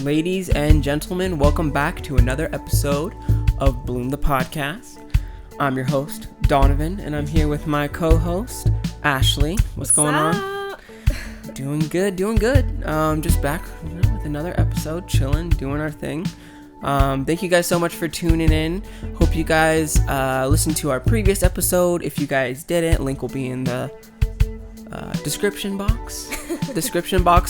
Ladies and gentlemen, welcome back to another episode of Bloom the Podcast. I'm your host, Donovan, and I'm here with my co-host, Ashley. What's going on? Doing good. Just back with another episode, chilling, doing our thing. Thank you guys so much for tuning in. Hope you guys listened to our previous episode. If you guys didn't, link will be in the description box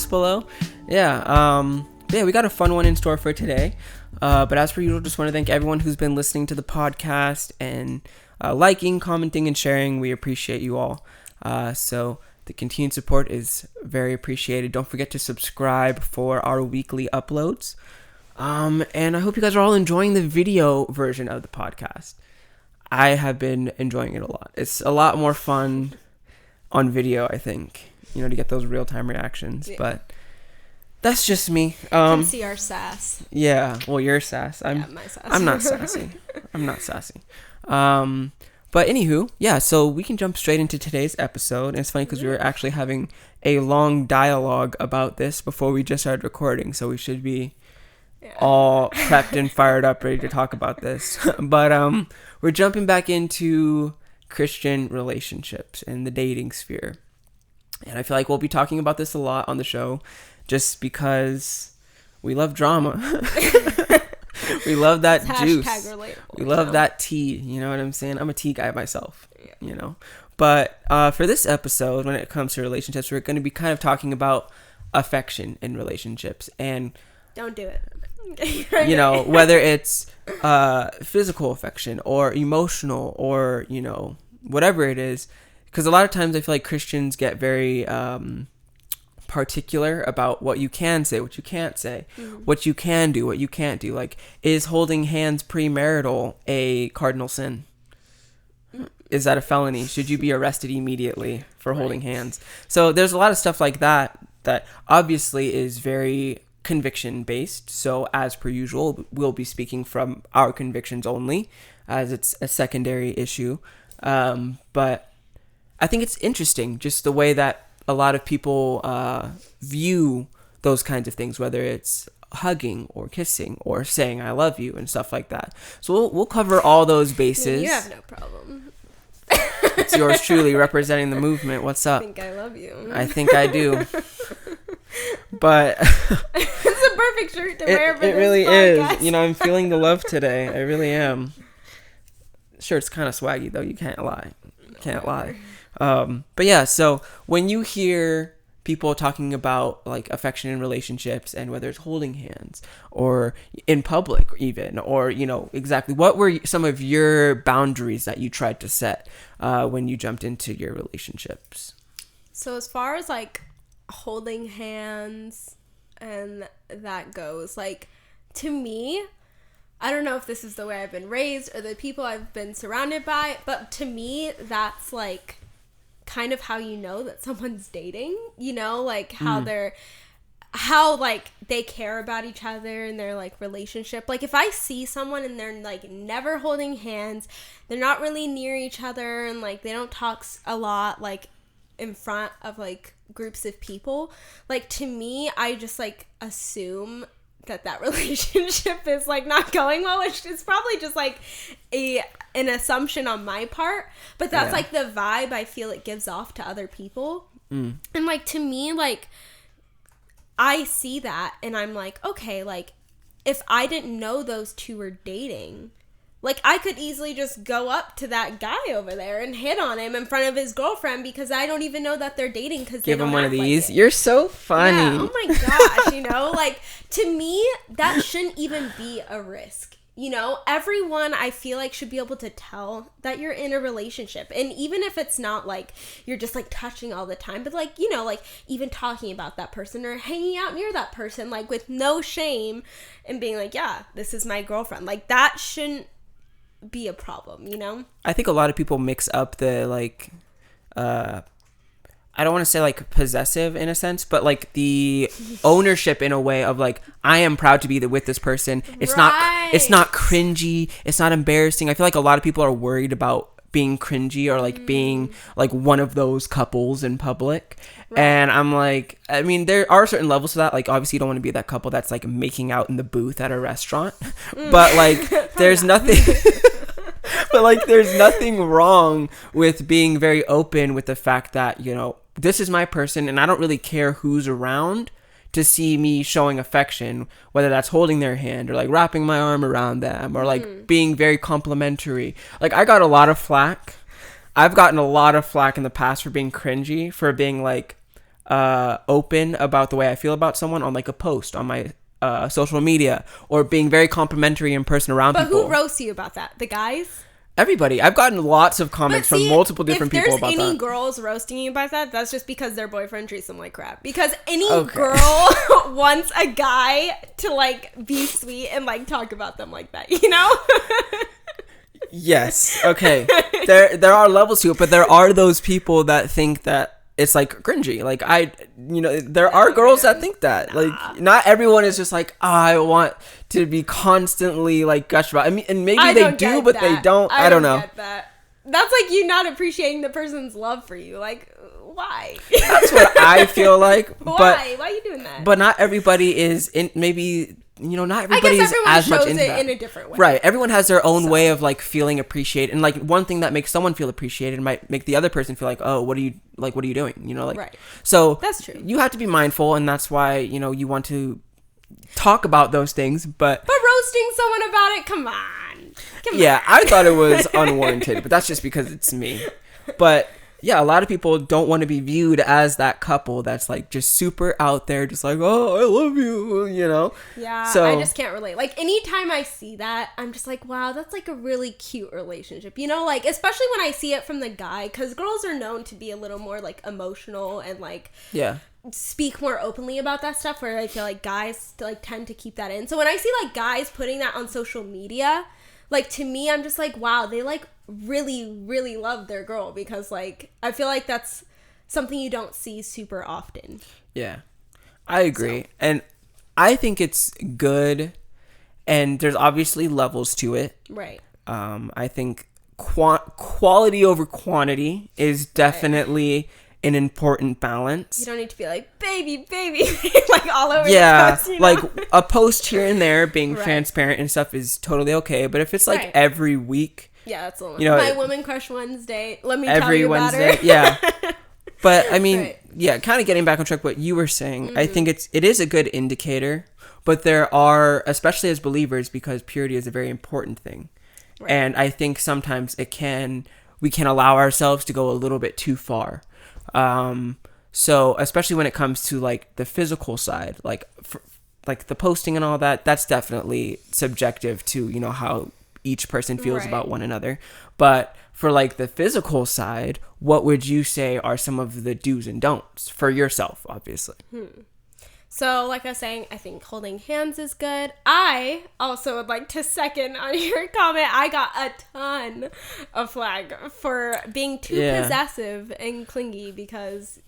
below. Yeah, we got a fun one in store for today. But as per usual, just want to thank everyone who's been listening to the podcast and liking, commenting, and sharing. We appreciate you all. So the continued support is very appreciated. Don't forget to subscribe for our weekly uploads. And I hope you guys are all enjoying the video version of the podcast. I have been enjoying it a lot. It's a lot more fun on video, I think, to get those real-time reactions. Yeah. But that's just me. You can see our sass. Yeah, well, your sass. My sass. I'm not sassy. But anywho, yeah, so we can jump straight into today's episode. And it's funny because we were actually having a long dialogue about this before we just started recording. So we should be all prepped and fired up, ready to talk about this. But we're jumping back into Christian relationships and the dating sphere. And I feel like we'll be talking about this a lot on the show just because we love drama. We love that juice. We love that tea. You know what I'm saying? I'm a tea guy myself, But for this episode, when it comes to relationships, we're going to be kind of talking about affection in relationships. And don't do it. Whether it's physical affection or emotional or, whatever it is. Because a lot of times I feel like Christians get very particular about what you can say, what you can't say, what you can do, what you can't do. Like, is holding hands premarital a cardinal sin? Is that a felony? Should you be arrested immediately for holding hands? So there's a lot of stuff like that obviously is very conviction based. So as per usual, we'll be speaking from our convictions only, as it's a secondary issue. But I think it's interesting just the way that a lot of people view those kinds of things, whether it's hugging or kissing or saying I love you and stuff like that. So we'll cover all those bases. You have no problem. It's yours truly representing the movement. What's up? I think I love you. I think I do. But it's a perfect shirt to wear for it really podcast. is. I'm feeling the love today. I really am. Shirt's kind of swaggy though. You can't lie. But yeah, so when you hear people talking about like affection in relationships and whether it's holding hands or in public even, or, exactly what were some of your boundaries that you tried to set when you jumped into your relationships? So as far as like holding hands and that goes, like, to me, I don't know if this is the way I've been raised or the people I've been surrounded by, but to me, that's like kind of how you know that someone's dating, like how they care about each other and their like relationship. Like if I see someone and they're like never holding hands, they're not really near each other, and like they don't talk a lot like in front of like groups of people, like to me, I just like assume that relationship is like not going well, which is probably just like an assumption on my part, but that's like the vibe I feel it gives off to other people. And like to me, like I see that and I'm like, okay, like if I didn't know those two were dating, like I could easily just go up to that guy over there and hit on him in front of his girlfriend because I don't even know that they're dating because they give him one of these. Like you're so funny. Yeah, oh my gosh, like to me that shouldn't even be a risk. Everyone I feel like should be able to tell that you're in a relationship, and even if it's not like you're just like touching all the time, but like like even talking about that person or hanging out near that person like with no shame and being like, yeah, this is my girlfriend, like that shouldn't be a problem. I think a lot of people mix up the like I don't want to say like possessive in a sense, but like the ownership in a way of like, I am proud to be with this person. It's not cringy. It's not embarrassing. I feel like a lot of people are worried about being cringy or like being like one of those couples in public. Right. And I'm like, I mean, there are certain levels to that. Like, obviously, you don't want to be that couple that's like making out in the booth at a restaurant. But like, there's nothing. But like, there's nothing wrong with being very open with the fact that, you know, this is my person, and I don't really care who's around to see me showing affection, whether that's holding their hand or like wrapping my arm around them or like being very complimentary. Like, I got a lot of flack. I've gotten a lot of flack in the past for being cringy, for being like open about the way I feel about someone on like a post on my social media, or being very complimentary in person around people. But who roasts you about that? The guys? Everybody. I've gotten lots of comments from multiple different people about that. If there's any girls roasting you about that, that's just because their boyfriend treats them like crap. Because any girl wants a guy to like be sweet and like talk about them like that, you know? Yes. Okay. There are levels to it, but there are those people that think that it's like cringy. Like, there are girls that think that. Nah. Like, not everyone is just like, I want to be constantly like gushed about. I mean, and maybe they do, but they don't. I don't know. Get that. That's like you not appreciating the person's love for you. Like, why? That's what I feel like. Why? Why are you doing that? But not everybody is in. Maybe. You know, not everybody is as much into that. In a different way. Right. Everyone has their own way of like feeling appreciated, and like one thing that makes someone feel appreciated might make the other person feel like, oh, what are you doing? You know, like, right. So that's true. You have to be mindful, and that's why, you know, you want to talk about those things, but roasting someone about it, come on. Yeah, I thought it was unwarranted, but that's just because it's me. But yeah, a lot of people don't want to be viewed as that couple that's like just super out there, just like, oh, I love you, you know? Yeah, so I just can't relate. Like, anytime I see that, I'm just like, wow, that's like a really cute relationship, you know? Like, especially when I see it from the guy, because girls are known to be a little more like emotional and like, yeah, speak more openly about that stuff, where I feel like guys like tend to keep that in. So when I see like guys putting that on social media, like, to me, I'm just like, wow, they like really, really love their girl, because like I feel like that's something you don't see super often. Yeah, I agree. So. And I think it's good, and there's obviously levels to it. Right. I think quality over quantity is definitely an important balance. You don't need to be like, baby, like all over the post, you know? Like a post here and there being transparent and stuff is totally okay. But if it's like every week, yeah, that's a little, you know, my Woman Crush Wednesday. Let me tell you about Wednesday, her. Yeah. But I mean, yeah, kind of getting back on track what you were saying. I think it is a good indicator, but there are, especially as believers, because purity is a very important thing. Right. And I think sometimes we can allow ourselves to go a little bit too far. So especially when it comes to like the physical side, like like the posting and all that, that's definitely subjective to, you know, how each person feels about one another. But for like the physical side, what would you say are some of the do's and don'ts for yourself, obviously? So like I was saying, I think holding hands is good. I also would like to second on your comment. I got a ton of flag for being too possessive and clingy, because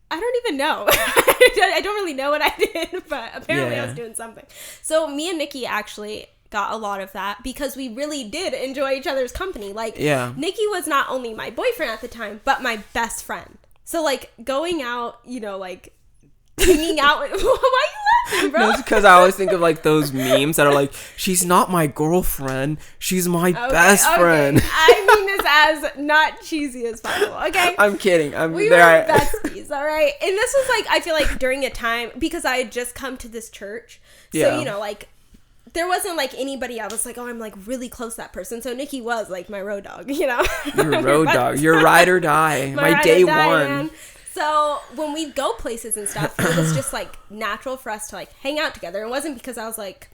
I don't even know. I don't really know what I did, but apparently I was doing something. So me and Nikki actually got a lot of that, because we really did enjoy each other's company. Like, Nikki was not only my boyfriend at the time, but my best friend. So like going out, you know, like hanging out with, why are you laughing, bro? No, it's because I always think of like those memes that are like, she's not my girlfriend, she's my best friend. I mean this as not cheesy as possible, okay? I'm kidding. We were besties, all right? And this was like, I feel like during a time, because I had just come to this church, so you know, like, there wasn't like anybody I was like, oh, I'm like really close to that person. So Nikki was like my road dog, you know? Your road dog. Your ride or die. My day one. Man. So when we'd go places and stuff, it was just like natural for us to like hang out together. It wasn't because I was like,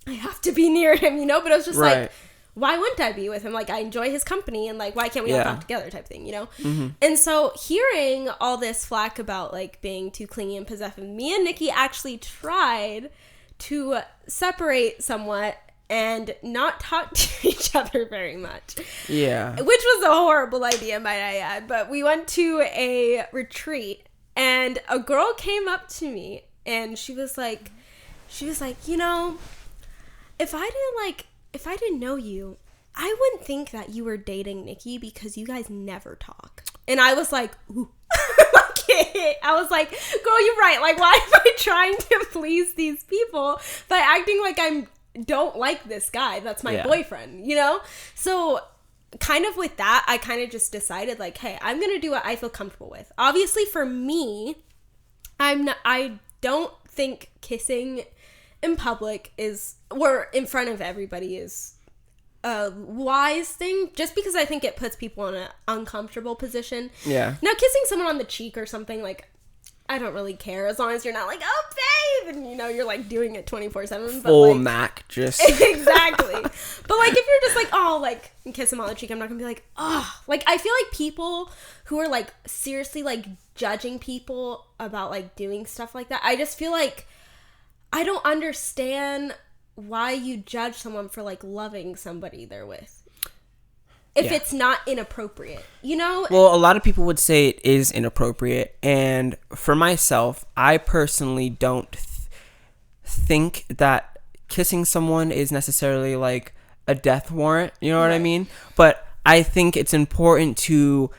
I have to be near him, you know? But it was just like, why wouldn't I be with him? Like, I enjoy his company, and like, why can't we all talk together type thing, you know? And so hearing all this flack about like being too clingy and possessive, me and Nikki actually tried to separate somewhat and not talk to each other very much. Yeah. Which was a horrible idea, might I add. But we went to a retreat, and a girl came up to me, and she was like, you know, if I didn't know you, I wouldn't think that you were dating Nikki, because you guys never talk. And I was like, ooh. Like, I was like, girl, you're right. Like, why am I trying to please these people by acting like I don't like this guy that's my boyfriend, you know? So kind of with that, I kind of just decided like, hey, I'm going to do what I feel comfortable with. Obviously for me, I don't think kissing in public or in front of everybody is a wise thing, just because I think it puts people in an uncomfortable position. Yeah. Now, kissing someone on the cheek or something, like, I don't really care as long as you're not like, oh, babe, and, you know, you're, like, doing it 24/7. Full Mac, just. Exactly. But, like, if you're just like, oh, like, kiss him on the cheek, I'm not gonna be like, oh. Like, I feel like people who are, like, seriously, like, judging people about, like, doing stuff like that, I just feel like I don't understand why you judge someone for, like, loving somebody they're with. If it's not inappropriate, you know? Well, a lot of people would say it is inappropriate. And for myself, I personally don't think that kissing someone is necessarily like a death warrant. You know what I mean? But I think it's important to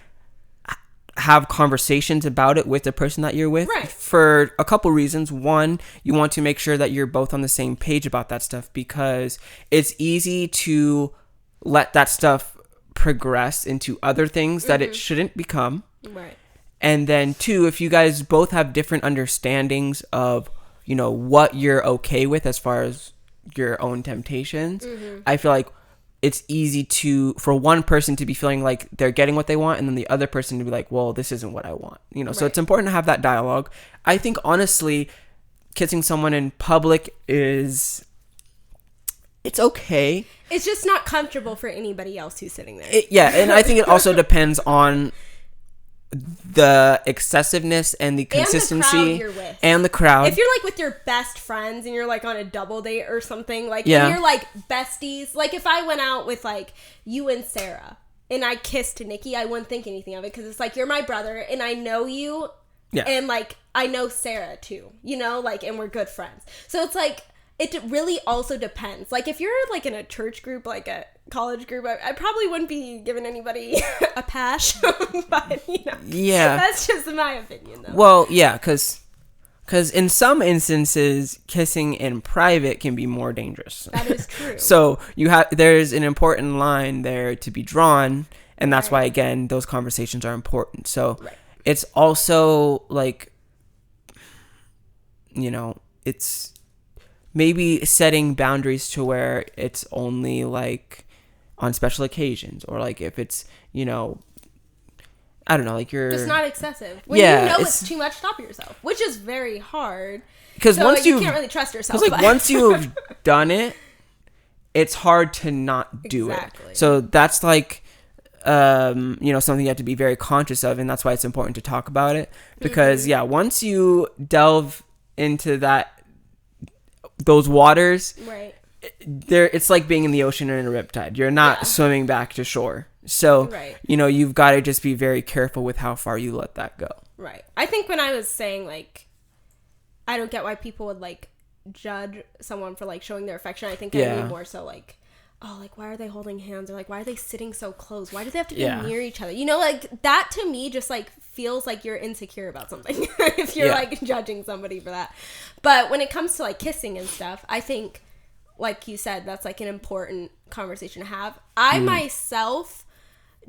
have conversations about it with the person that you're with for a couple reasons. One, you want to make sure that you're both on the same page about that stuff, because it's easy to let that stuff progress into other things that it shouldn't become. Right. And then two, if you guys both have different understandings of, you know, what you're okay with as far as your own temptations, I feel like it's easy for one person to be feeling like they're getting what they want, and then the other person to be like, well, this isn't what I want, you know. So it's important to have that dialogue. I think honestly, kissing someone in public it's okay. It's just not comfortable for anybody else who's sitting there. And I think it also depends on the excessiveness and the consistency and the crowd. If you're like with your best friends and you're like on a double date or something, like and you're like besties, like if I went out with like you and Sarah and I kissed Nikki, I wouldn't think anything of it, because it's like, you're my brother and I know you, and like I know Sarah too, you know, like, and we're good friends. So it's like, it really also depends. Like, if you're, like, in a church group, like a college group, I probably wouldn't be giving anybody a pass. But, you know. Yeah. That's just my opinion, though. Well, yeah, because in some instances, kissing in private can be more dangerous. That is true. So, there's an important line there to be drawn, and that's why, again, those conversations are important. So, it's also, like, you know, it's maybe setting boundaries to where it's only like on special occasions, or like if it's, you know, I don't know, like you're just not excessive. When you know it's too much, stop yourself, which is very hard. Because once you can't really trust yourself. Because like once you've done it's hard to not do it. So that's like, you know, something you have to be very conscious of, and that's why it's important to talk about it. Because once you delve into those waters, it's like being in the ocean in a riptide. You're not swimming back to shore. So, you know, you've got to just be very careful with how far you let that go. Right. I think when I was saying, like, I don't get why people would, like, judge someone for, like, showing their affection, I think I mean more so, like, oh, like, why are they holding hands? Or, like, why are they sitting so close? Why do they have to be near each other? You know, like, that to me just, like, feels like you're insecure about something if you're, like, judging somebody for that. But when it comes to, like, kissing and stuff, I think, like you said, that's, like, an important conversation to have. I myself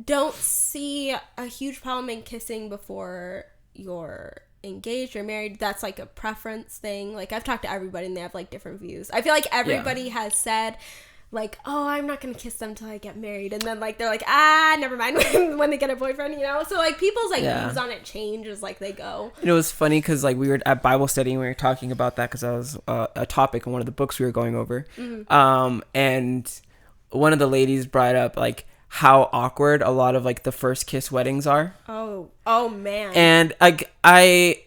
don't see a huge problem in kissing before you're engaged or married. That's, like, a preference thing. Like, I've talked to everybody and they have, like, different views. I feel like everybody has said, like, oh, I'm not gonna kiss them until I get married, and then like they're like, never mind when they get a boyfriend, you know. So like people's like views on it change as like they go. And it was funny because like we were at Bible study and we were talking about that because that was a topic in one of the books we were going over, and one of the ladies brought up like how awkward a lot of like the first kiss weddings are. Oh man. And I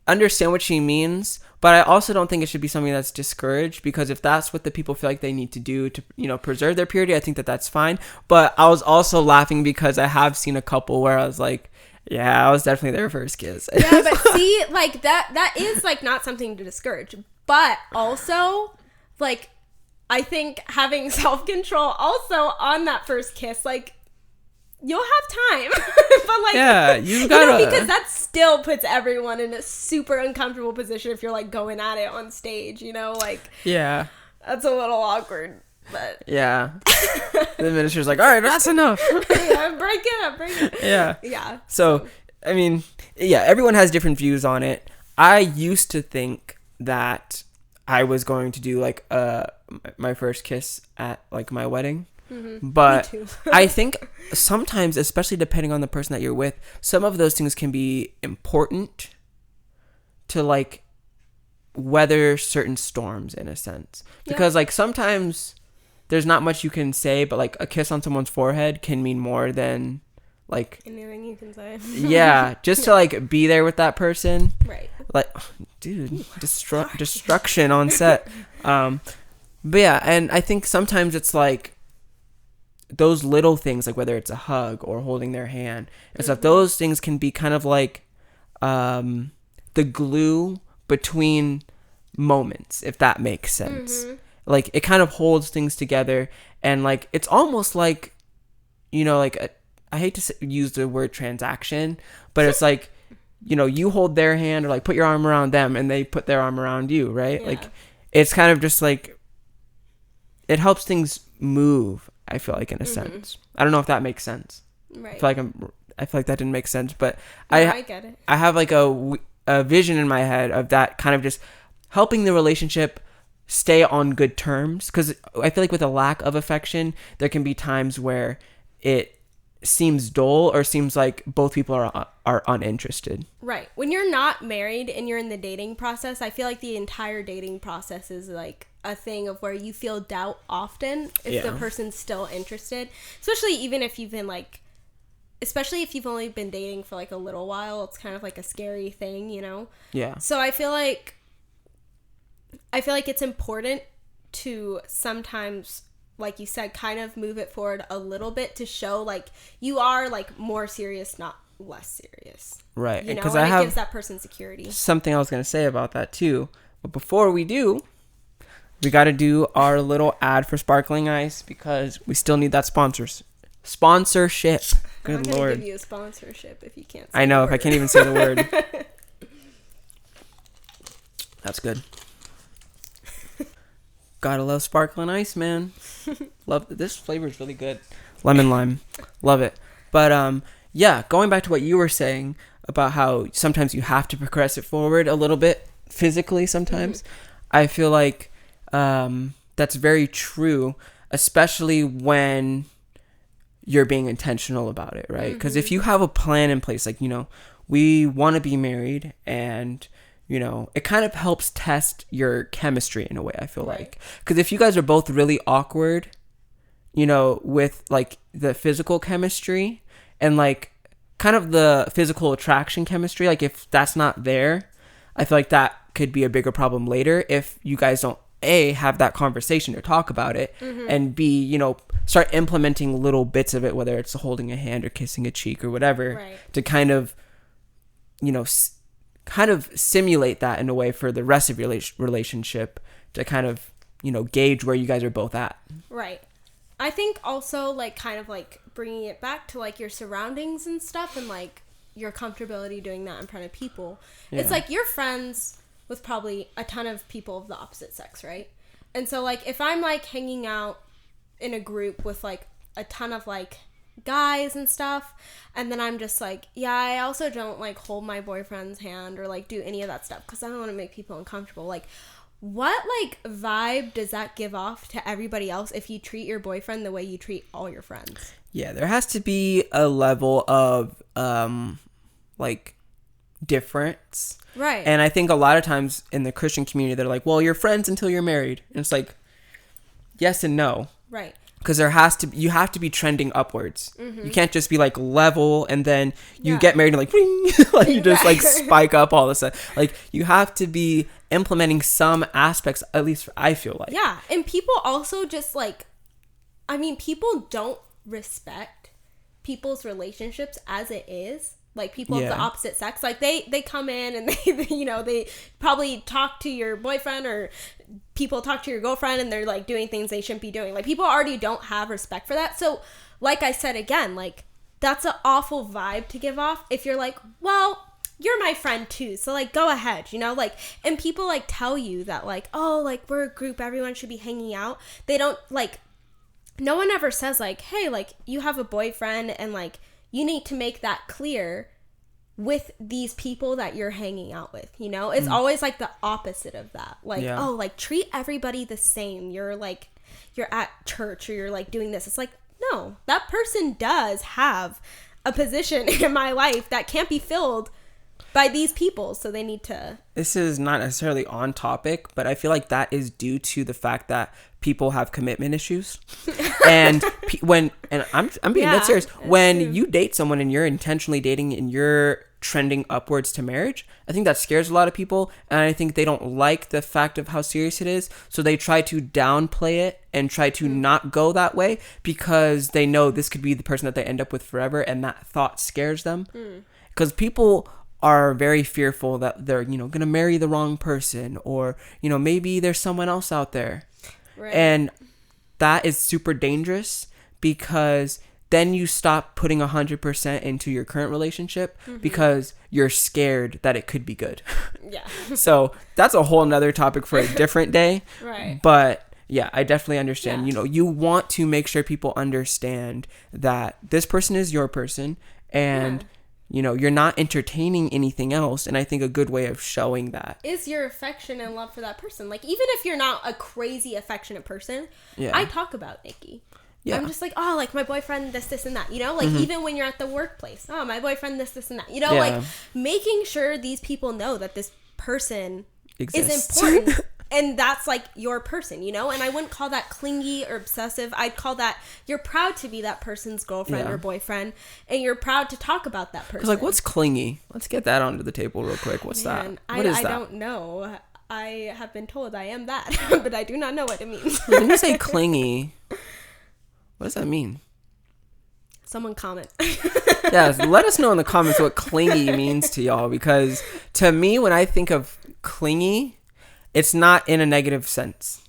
understand what she means. But I also don't think it should be something that's discouraged, because if that's what the people feel like they need to do to, you know, preserve their purity, I think that that's fine. But I was also laughing because I have seen a couple where I was like, yeah, I was definitely their first kiss. Yeah, but see, like that is like not something to discourage. But also, like, I think having self-control also on that first kiss, like, you'll have time. But like, yeah, you gotta, because that still puts everyone in a super uncomfortable position if you're like going at it on stage, like, yeah, that's a little awkward. But yeah, the minister's like, all right, that's enough. Yeah, break it. Yeah. So I mean, yeah, everyone has different views on it. I used to think that I was going to do like my first kiss at like my wedding. Mm-hmm. But I think sometimes, especially depending on the person that you're with, some of those things can be important to like weather certain storms in a sense. Because like sometimes there's not much you can say, but like a kiss on someone's forehead can mean more than like anything you can say. Yeah, just to like be there with that person. Right. Like, dude, destruction on set. But yeah, and I think sometimes it's like those little things, like whether it's a hug or holding their hand and stuff, those things can be kind of like the glue between moments, if that makes sense. Like it kind of holds things together, and like it's almost like, like I hate to use the word transaction, but it's like, you hold their hand or like put your arm around them and they put their arm around you, right? Like it's kind of just like it helps things move, I feel like, in a sense. I don't know if that makes sense. Right. I feel like that didn't make sense, but no, I get it. I have like a vision in my head of that kind of just helping the relationship stay on good terms, because I feel like with a lack of affection, there can be times where it seems dull or seems like both people are uninterested. Right. When you're not married and you're in the dating process, I feel like the entire dating process is like a thing of where you feel doubt often if the person's still interested, especially even if you've been like, especially if you've only been dating for like a little while. It's kind of like a scary thing, Yeah. So I feel like it's important to sometimes, like you said, kind of move it forward a little bit to show like you are like more serious, not less serious. Right. Because it gives that person security. Something I was going to say about that too. But before we do, we got to do our little ad for Sparkling Ice, because we still need that sponsorship. Good I'm Lord. Give you a sponsorship if you can't say I know, if I can't even say the word. That's good. Gotta love Sparkling Ice, man. Love this flavor is really good. Lemon lime. Love it. But yeah, going back to what you were saying about how sometimes you have to progress it forward a little bit physically sometimes. I feel like that's very true, especially when you're being intentional about it, right? Because if you have a plan in place, like, we want to be married, and it kind of helps test your chemistry in a way, I feel like. Because if you guys are both really awkward, with like the physical chemistry and like kind of the physical attraction chemistry, like if that's not there, I feel like that could be a bigger problem later if you guys don't A, have that conversation or talk about it, and B, start implementing little bits of it, whether it's holding a hand or kissing a cheek or whatever, to kind of, kind of simulate that in a way for the rest of your relationship to kind of, gauge where you guys are both at. Right. I think also like kind of like bringing it back to like your surroundings and stuff, and like your comfortability doing that in front of people. Yeah. It's like you're friends with probably a ton of people of the opposite sex, right? And so like if I'm like hanging out in a group with like a ton of like guys and stuff, and then I'm just like, yeah, I also don't like hold my boyfriend's hand or like do any of that stuff because I don't want to make people uncomfortable. Like, what like vibe does that give off to everybody else if you treat your boyfriend the way you treat all your friends? Yeah, there has to be a level of like difference, right? And I think a lot of times in the Christian community, they're like, well, you're friends until you're married, and it's like, yes and no, right? Because you have to be trending upwards. You can't just be like level and then you get married and like, like you just like spike up all of a sudden. Like you have to be implementing some aspects, at least I feel like. Yeah, and people also just like, I mean, people don't respect people's relationships as it is. Like people of the opposite sex, like they come in and they probably talk to your boyfriend, or people talk to your girlfriend and they're like doing things they shouldn't be doing. Like people already don't have respect for that. So like I said again, like that's an awful vibe to give off if you're like, well, you're my friend too, so like go ahead, you know, like, and people like tell you that like, oh, like we're a group, everyone should be hanging out. They don't like, no one ever says like, hey, like you have a boyfriend and like you need to make that clear with these people that you're hanging out with, you know. It's always like the opposite of that, like, oh, like treat everybody the same. You're like, you're at church or you're like doing this. It's like, no, that person does have a position in my life that can't be filled by these people, so they need to. This is not necessarily on topic, but I feel like that is due to the fact that people have commitment issues. And I'm being dead serious. When you date someone and you're intentionally dating and you're trending upwards to marriage, I think that scares a lot of people, and I think they don't like the fact of how serious it is, so they try to downplay it and try to not go that way because they know this could be the person that they end up with forever, and that thought scares them. Because people are very fearful that they're, you know, gonna marry the wrong person, or, you know, maybe there's someone else out there. Right. And that is super dangerous because then you stop putting 100% into your current relationship because you're scared that it could be good. Yeah. So that's a whole nother topic for a different day. Right. But yeah, I definitely understand. You know, you want to make sure people understand that this person is your person, and you know, you're not entertaining anything else. And I think a good way of showing that is your affection and love for that person. Like, even if you're not a crazy affectionate person, I talk about Nikki. Yeah. I'm just like, oh, like my boyfriend, this, and that, you know, like even when you're at the workplace, oh, my boyfriend, this, and that, you know, like making sure these people know that this person is important. And that's like your person, you know? And I wouldn't call that clingy or obsessive. I'd call that you're proud to be that person's girlfriend or boyfriend, and you're proud to talk about that person. Like, what's clingy? Let's get that onto the table real quick. What's that? What is that? I don't know. I have been told I am that, but I do not know what it means. When you say clingy, what does that mean? Someone comment. Yeah, let us know in the comments what clingy means to y'all, because to me, when I think of clingy, it's not in a negative sense.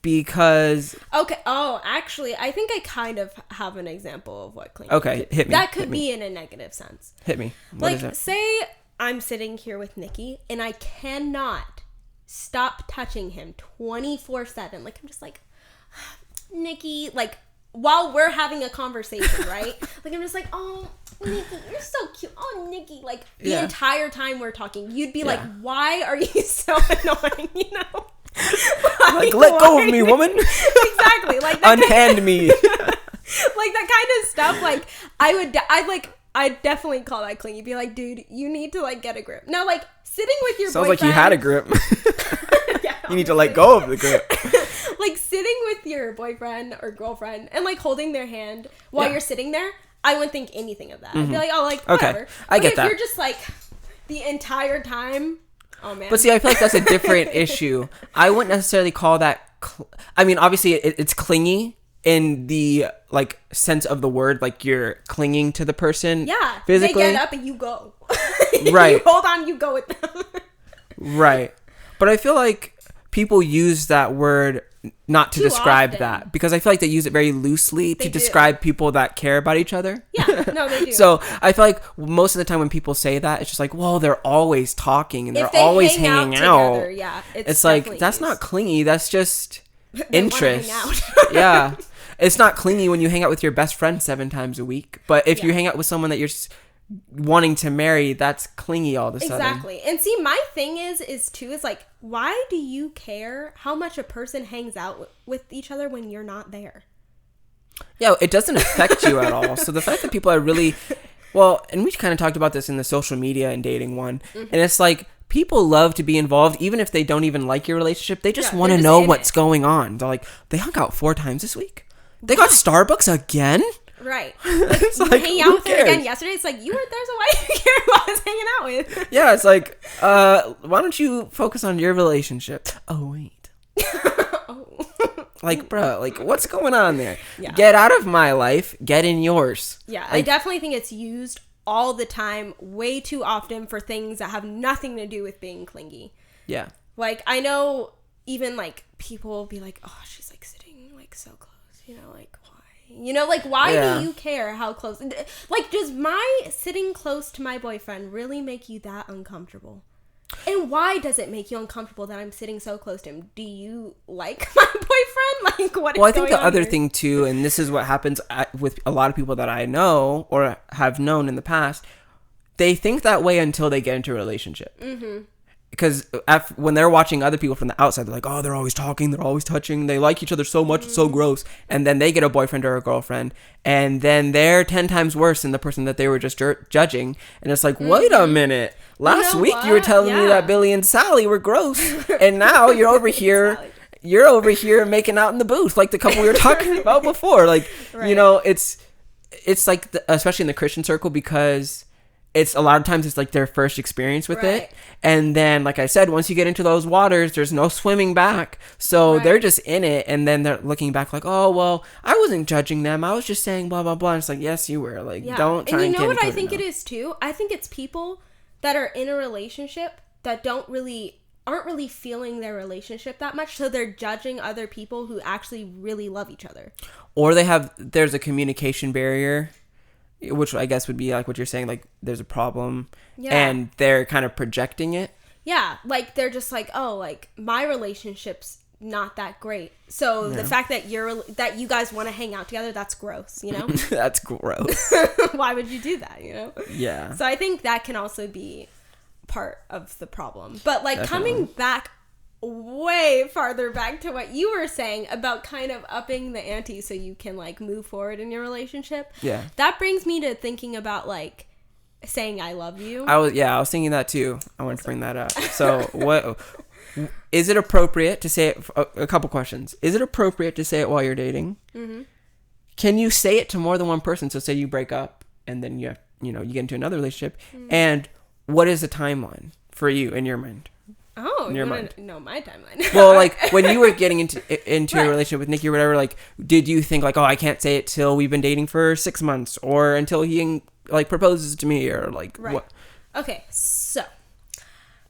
Because... Okay. Oh, actually, I think I kind of have an example of what clingy. Okay, hit me. That could be in a negative sense. Hit me. What is it? Say I'm sitting here with Nikki and I cannot stop touching him 24/7. Like, I'm just like, Nikki, like, while we're having a conversation, right? Like, I'm just like, oh, Nikki, you're so cute. Oh, Nikki, like, the entire time we're talking, you'd be like, why are you so annoying, you know? Like, let go of me, woman. Exactly. Like, unhand me. Like, that kind of stuff, like, I'd definitely call that clingy. Be like, dude, you need to, like, get a grip. Now, like, sitting with your boyfriend. Sounds like you had a grip. You need to let go of the grip. Like, sitting with your boyfriend or girlfriend and, like, holding their hand while you're sitting there, I wouldn't think anything of that. I'd be like, oh, like, whatever. Okay, I get that. If you're just, like, the entire time, oh, man. But see, I feel like that's a different issue. I wouldn't necessarily call that... I mean, obviously, it's clingy in the, like, sense of the word. Like, you're clinging to the person physically. They get up and you go. Right. You hold on, you go with them. Right. But I feel like people use that word not to describe that, because I feel like they use it very loosely to describe people that care about each other. Yeah, no, they do. So I feel like most of the time when people say that, it's just like, well, they're always talking and they're always hanging out. Together, yeah, it's like, that's not clingy. That's just interest. Yeah. It's not clingy when you hang out with your best friend 7 times a week. But if you hang out with someone that you're wanting to marry, that's clingy all of a sudden. Exactly. And see, my thing is like, why do you care how much a person hangs out with each other when you're not there? Yeah, it doesn't affect you at all. So the fact that people are really, well, and we kind of talked about this in the social media and dating one, and it's like, people love to be involved even if they don't even like your relationship. They just want to know what's going on. They're like, they hung out 4 times this week? They got Starbucks again? Right. Like, you hang out with her again yesterday. It's like, you were there, so why do you care who I was hanging out with? Yeah, it's like, why don't you focus on your relationship? Oh, wait. Like, bro, like, what's going on there? Yeah. Get out of my life. Get in yours. Yeah, like, I definitely think it's used all the time, way too often, for things that have nothing to do with being clingy. Yeah. Like, I know even, like, people will be like, oh, she's, like, sitting, like, so close, you know, like, why? You know, like, why do you care how close? Like, does my sitting close to my boyfriend really make you that uncomfortable? And why does it make you uncomfortable that I'm sitting so close to him? Do you like my boyfriend? Like, what is going on? Well, I think the other thing, too, and this is what happens with a lot of people that I know or have known in the past, they think that way until they get into a relationship. Mm-hmm. Because when they're watching other people from the outside, they're like, oh, they're always talking, they're always touching, they like each other so much, it's so gross. And then they get a boyfriend or a girlfriend, and then they're 10 times worse than the person that they were just judging. And it's like, wait a minute. Last week you were telling me that Billy and Sally were gross, and now you're over here. You're over here making out in the booth like the couple we were talking about before. Like, you know, it's like, especially in the Christian circle, because it's a lot of times it's like their first experience with it. And then, like I said, once you get into those waters, there's no swimming back. So they're just in it. And then they're looking back like, oh, well, I wasn't judging them. I was just saying blah, blah, blah. And it's like, yes, you were. Like, don't try and you know what I think it is too? I think it's people that are in a relationship that aren't really feeling their relationship that much. So they're judging other people who actually really love each other. Or there's a communication barrier, which I guess would be like what you're saying, like there's a problem and they're kind of projecting it. Yeah, like they're just like, oh, like my relationship's not that great. So the fact that you guys want to hang out together, that's gross, you know? That's gross. Why would you do that, you know? Yeah. So I think that can also be part of the problem. But like coming back way farther back to what you were saying about kind of upping the ante so you can like move forward in your relationship. Yeah. That brings me to thinking about like saying I love you. I was thinking that too. I wanted to bring that up. So what is it appropriate to say it? A couple questions. Is it appropriate to say it while you're dating? Mm-hmm. Can you say it to more than one person? So say you break up and then you get into another relationship. Mm-hmm. And what is the timeline for you in your mind? Oh, you want to know my timeline? Well, like when you were getting into a relationship with Nikki or whatever, like did you think like, oh, I can't say it till we've been dating for 6 months or until he like proposes to me or like what? Okay, so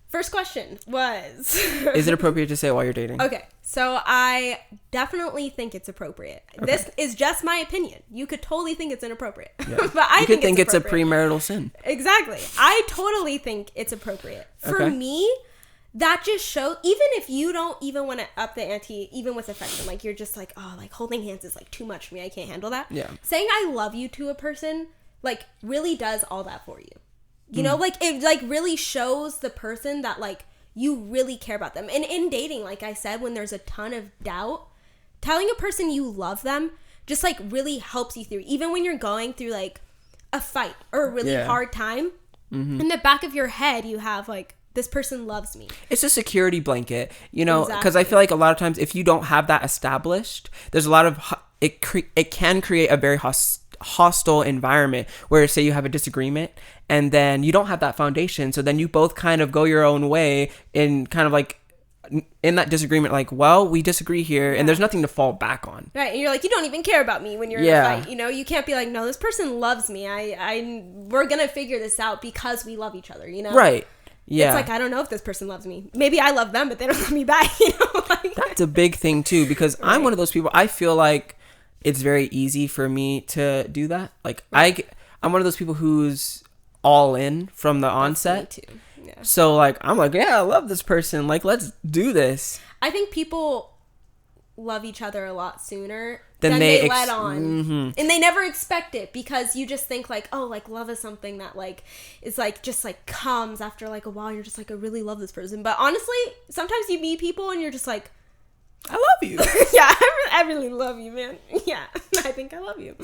first question was is it appropriate to say it while you're dating? Okay, so I definitely think it's appropriate. Okay. This is just my opinion. You could totally think it's inappropriate. Yeah. But I think it's a premarital sin. Exactly. I totally think it's appropriate. For me, that just shows, even if you don't even want to up the ante, even with affection, like you're just like, oh, like holding hands is like too much for me. I can't handle that. Yeah. Saying I love you to a person, like really does all that for you. You know, like it like really shows the person that like you really care about them. And in dating, like I said, when there's a ton of doubt, telling a person you love them just like really helps you through. Even when you're going through like a fight or a really hard time, in the back of your head, you have like, this person loves me. It's a security blanket, you know, because I feel like a lot of times if you don't have that established, there's a lot of, it can create a very hostile environment where say you have a disagreement and then you don't have that foundation. So then you both kind of go your own way in kind of like in that disagreement, like, well, we disagree here and there's nothing to fall back on. Right. And you're like, you don't even care about me when you're in a fight. You know, you can't be like, no, this person loves me. We're going to figure this out because we love each other, you know? Right. Yeah. It's like, I don't know if this person loves me. Maybe I love them, but they don't love me back, you know? Like, that's a big thing, too, because I'm one of those people, I feel like it's very easy for me to do that. Like, I'm one of those people who's all in from the onset. Me too. Yeah. So, like, I'm like, yeah, I love this person. Like, let's do this. I think people love each other a lot sooner than they let on. Mm-hmm. And they never expect it because you just think like, oh, like love is something that like is like just like comes after like a while. You're just like, I really love this person. But honestly, sometimes you meet people and you're just like, I love you. Yeah, I really love you, man. Yeah, I think I love you.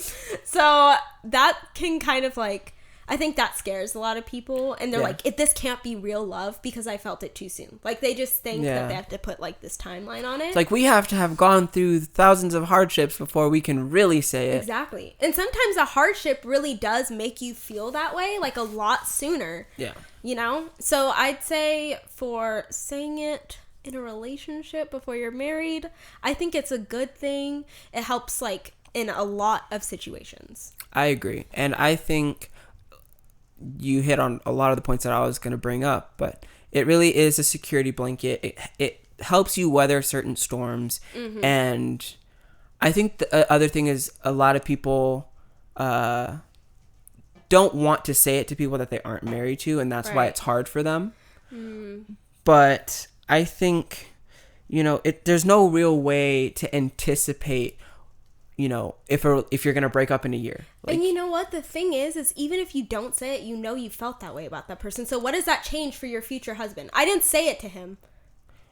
So that can kind of like, I think that scares a lot of people. And they're like, this can't be real love because I felt it too soon. Like they just think that they have to put like this timeline on it. It's like we have to have gone through thousands of hardships before we can really say it. Exactly. And sometimes a hardship really does make you feel that way like a lot sooner. Yeah. You know? So I'd say for saying it in a relationship before you're married, I think it's a good thing. It helps like in a lot of situations. I agree. And I think you hit on a lot of the points that I was going to bring up, but it really is a security blanket. It helps you weather certain storms. Mm-hmm. And I think the other thing is a lot of people don't want to say it to people that they aren't married to, and that's why it's hard for them. But I think, there's no real way to anticipate, if you're going to break up in a year. And you know what? The thing is even if you don't say it, you felt that way about that person. So what does that change for your future husband? I didn't say it to him,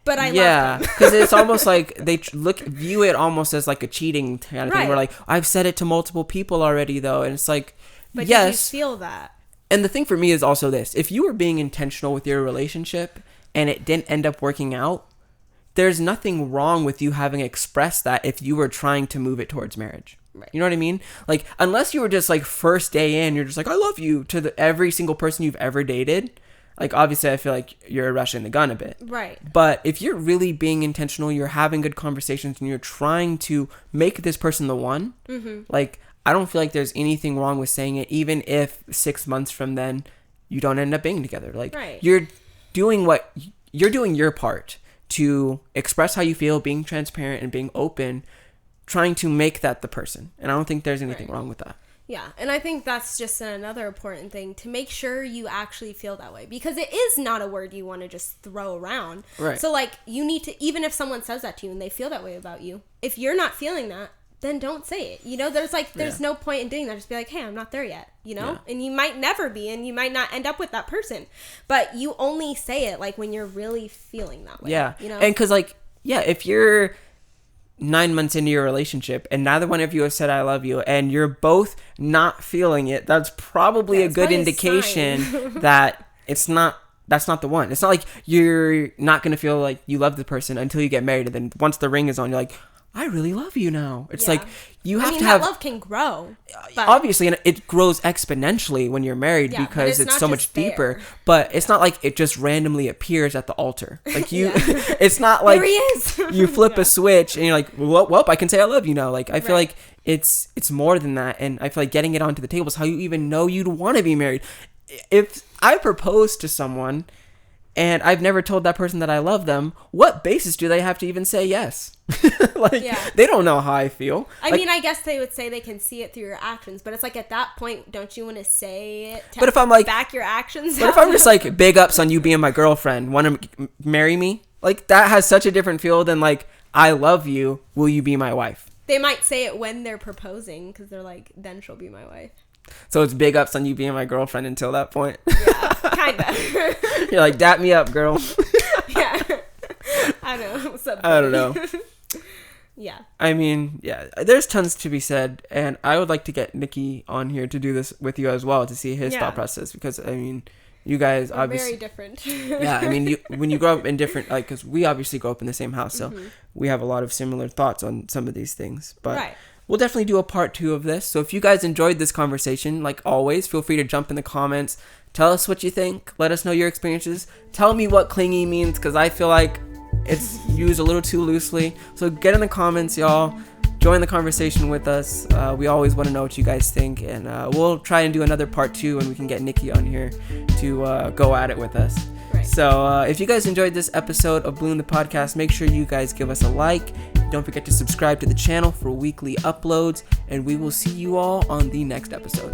but I loved him. Because it's almost like they view it almost as like a cheating kind of thing. Where like, I've said it to multiple people already, though. And it's like, but yes. Did you feel that? And the thing for me is also this. If you were being intentional with your relationship and it didn't end up working out, there's nothing wrong with you having expressed that if you were trying to move it towards marriage. Right. You know what I mean? Like, unless you were just like first day in, you're just like, I love you to every single person you've ever dated. Like, obviously, I feel like you're rushing the gun a bit. Right. But if you're really being intentional, you're having good conversations, and you're trying to make this person the one, like, I don't feel like there's anything wrong with saying it, even if 6 months from then you don't end up being together. Like, you're doing your part to express how you feel, being transparent and being open, trying to make that the person. And I don't think there's anything wrong with that. Yeah, and I think that's just another important thing, to make sure you actually feel that way, because it is not a word you want to just throw around. Right. So, like, you need to, even if someone says that to you and they feel that way about you, if you're not feeling that, then don't say it. There's no point in doing that. Just be like, hey, I'm not there yet, and you might never be, and you might not end up with that person, but you only say it like when you're really feeling that way. Yeah. And because if you're 9 months into your relationship and neither one of you have said I love you and you're both not feeling it, that's probably a good indication that that's not the one. It's not like you're not going to feel like you love the person until you get married, and then once the ring is on, you're like, I really love you now. It's like you have to have... that love can grow. Obviously, and it grows exponentially when you're married because it's so much deeper. But it's not like it just randomly appears at the altar. Like it's not like there he is. You flip a switch and you're like, well, I can say I love you now. Like, I feel like it's more than that. And I feel like getting it onto the table is how you even know you'd want to be married. If I propose to someone and I've never told that person that I love them, what basis do they have to even say yes? They don't know how I feel. I mean, I guess they would say they can see it through your actions, but it's like, at that point, don't you want to say it to but if I'm like, back your actions? But if I'm just like, big ups on you being my girlfriend, want to marry me? Like, that has such a different feel than like, I love you, will you be my wife? They might say it when they're proposing, because they're like, then she'll be my wife. So it's big ups on you being my girlfriend until that point. Yeah, kind of. You're like, dap me up, girl. Yeah. I know. What's up, buddy? I don't know. Yeah. I mean, there's tons to be said, and I would like to get Nikki on here to do this with you as well, to see his thought process, because, I mean, you guys We're obviously... very different. Yeah, I mean, when you grow up in different... Like, because we obviously grow up in the same house, so we have a lot of similar thoughts on some of these things, but... We'll definitely do a part 2 of this. So if you guys enjoyed this conversation, like always, feel free to jump in the comments. Tell us what you think. Let us know your experiences. Tell me what clingy means, because I feel like it's used a little too loosely. So get in the comments, y'all. Join the conversation with us. We always want to know what you guys think. And we'll try and do another part 2, and we can get Nikki on here to go at it with us. Right. So if you guys enjoyed this episode of Bloom the Podcast, make sure you guys give us a like. Don't forget to subscribe to the channel for weekly uploads, and we will see you all on the next episode.